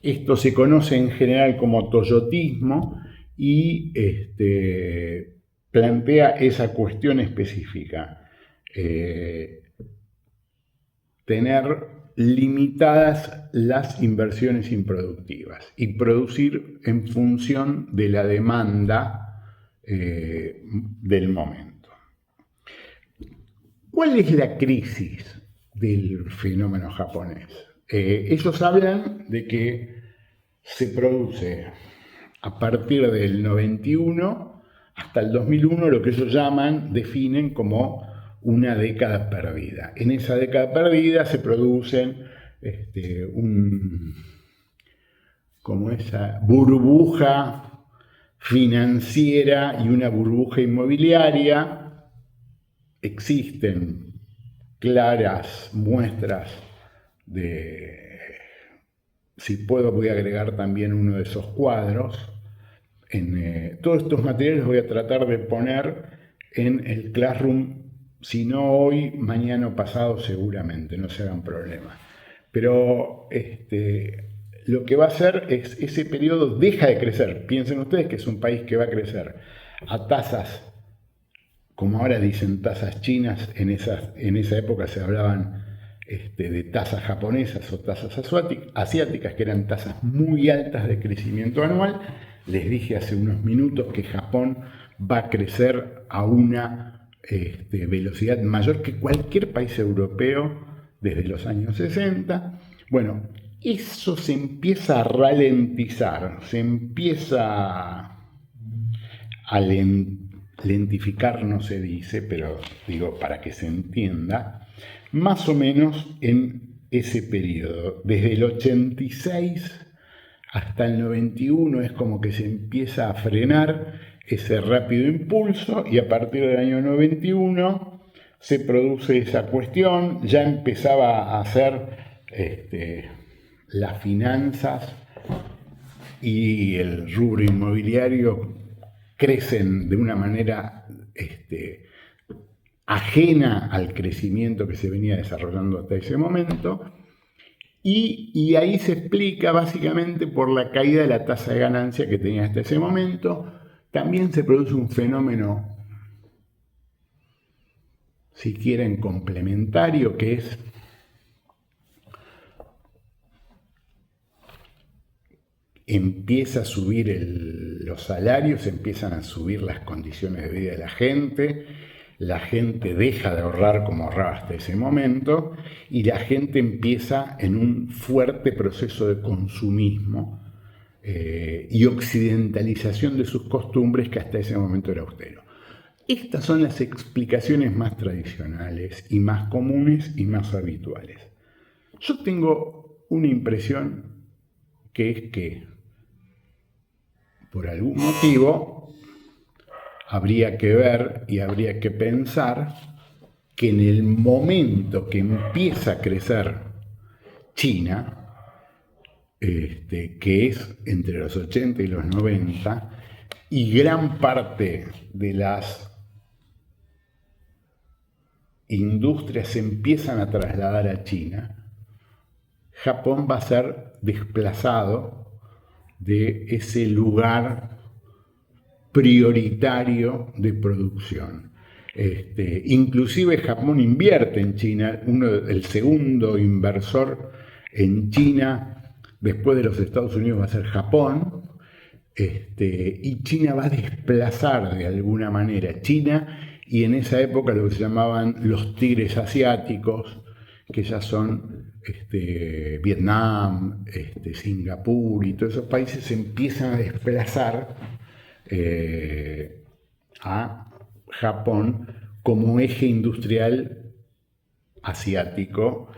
Esto se conoce en general como toyotismo y plantea esa cuestión específica. Tener limitadas las inversiones improductivas y producir en función de la demanda del momento. ¿Cuál es la crisis del fenómeno japonés? Ellos hablan de que se produce a partir del 91 hasta el 2001 lo que ellos definen como una década perdida. En esa década perdida se producen como esa burbuja financiera y una burbuja inmobiliaria. Existen claras muestras de, si puedo voy a agregar también uno de esos cuadros. Todos estos materiales voy a tratar de poner en el Classroom, si no hoy, mañana o pasado seguramente, no se hagan problemas. Pero lo que va a hacer es, ese periodo deja de crecer. Piensen ustedes que es un país que va a crecer a tasas, como ahora dicen tasas chinas, en esa época se hablaban de tasas japonesas o tasas asiáticas, que eran tasas muy altas de crecimiento anual. Les dije hace unos minutos que Japón va a crecer a una velocidad mayor que cualquier país europeo desde los años 60. Bueno, eso se empieza a ralentizar, se empieza a lentificar, no se dice, pero digo para que se entienda, más o menos en ese periodo, desde el 86 hasta el 91 es como que se empieza a frenar ese rápido impulso y a partir del año 91 se produce esa cuestión, ya empezaba a hacer las finanzas y el rubro inmobiliario crecen de una manera ajena al crecimiento que se venía desarrollando hasta ese momento. Y ahí se explica básicamente por la caída de la tasa de ganancia que tenía hasta ese momento. También se produce un fenómeno, si quieren, complementario, que es empieza a subir los salarios, empiezan a subir las condiciones de vida de la gente deja de ahorrar como ahorraba hasta ese momento y la gente empieza en un fuerte proceso de consumismo y occidentalización de sus costumbres que hasta ese momento era austero. Estas son las explicaciones más tradicionales y más comunes y más habituales. Yo tengo una impresión que es que por algún motivo habría que ver y habría que pensar que en el momento que empieza a crecer China, que es entre los 80 y los 90, y gran parte de las industrias se empiezan a trasladar a China, Japón va a ser desplazado de ese lugar prioritario de producción. Inclusive Japón invierte en China, el segundo inversor en China después de los Estados Unidos va a ser Japón, y China va a desplazar de alguna manera China y en esa época lo que se llamaban los tigres asiáticos, que ya son Vietnam, Singapur y todos esos países se empiezan a desplazar a Japón como eje industrial asiático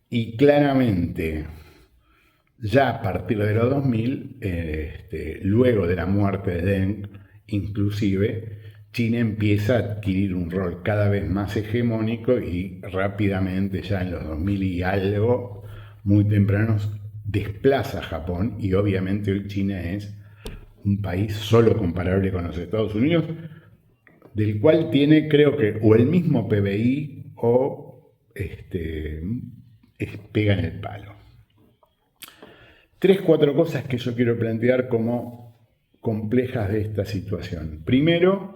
y claramente ya a partir de los 2000, luego de la muerte de Deng, inclusive, China empieza a adquirir un rol cada vez más hegemónico y rápidamente, ya en los 2000 y algo, muy tempranos, desplaza a Japón y obviamente hoy China es un país solo comparable con los Estados Unidos, del cual tiene creo que o el mismo PBI o pega en el palo. 3, 4 cosas que yo quiero plantear como complejas de esta situación. Primero,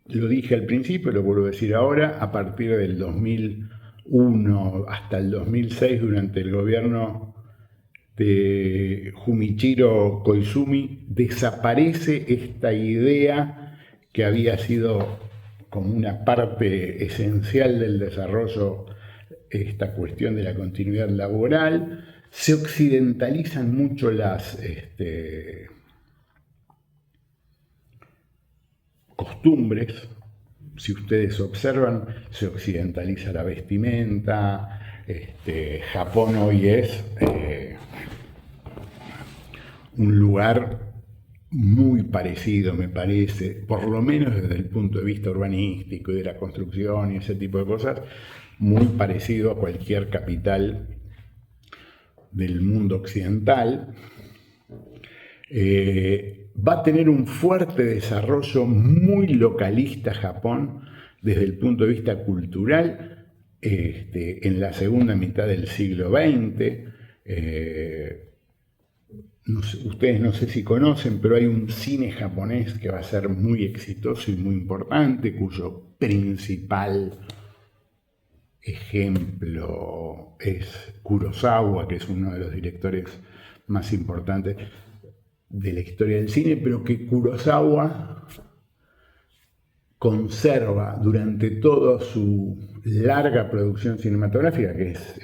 lo dije al principio, lo vuelvo a decir ahora, a partir del 2001 hasta el 2006, durante el gobierno de Jumichiro Koizumi, desaparece esta idea que había sido como una parte esencial del desarrollo, esta cuestión de la continuidad laboral. Se occidentalizan mucho las costumbres. Si ustedes observan, se occidentaliza la vestimenta. Japón hoy es un lugar muy parecido, me parece, por lo menos desde el punto de vista urbanístico y de la construcción y ese tipo de cosas, muy parecido a cualquier capital del mundo occidental. Va a tener un fuerte desarrollo muy localista Japón desde el punto de vista cultural en la segunda mitad del siglo XX. Ustedes no sé si conocen, pero hay un cine japonés que va a ser muy exitoso y muy importante, cuyo principal ejemplo es Kurosawa, que es uno de los directores más importantes de la historia del cine, pero que Kurosawa conserva durante toda su larga producción cinematográfica, que es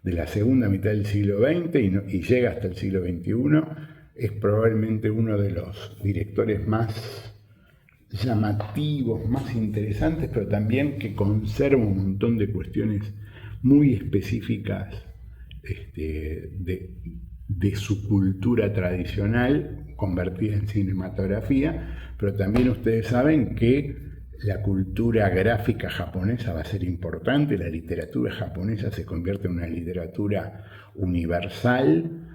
de la segunda mitad del siglo XX y llega hasta el siglo XXI, es probablemente uno de los directores más llamativos, más interesantes, pero también que conserva un montón de cuestiones muy específicas de su cultura tradicional convertida en cinematografía, pero también ustedes saben que la cultura gráfica japonesa va a ser importante, la literatura japonesa se convierte en una literatura universal,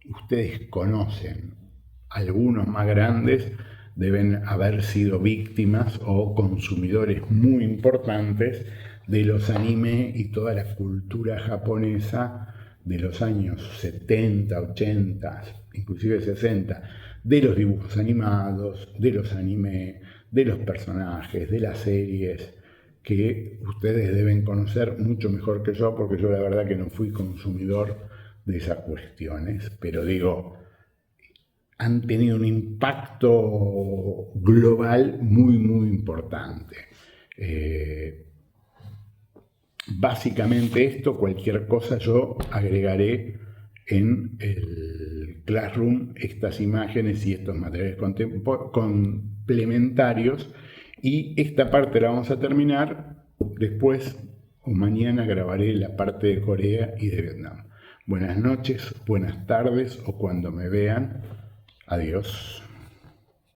ustedes conocen, algunos más grandes deben haber sido víctimas o consumidores muy importantes de los anime y toda la cultura japonesa de los años 70, 80, inclusive 60, de los dibujos animados, de los anime, de los personajes, de las series, que ustedes deben conocer mucho mejor que yo, porque yo la verdad que no fui consumidor de esas cuestiones, pero digo, han tenido un impacto global muy, muy importante. Básicamente esto, cualquier cosa yo agregaré en el Classroom estas imágenes y estos materiales complementarios, y esta parte la vamos a terminar después o mañana grabaré la parte de Corea y de Vietnam. Buenas noches, buenas tardes o cuando me vean. Adiós.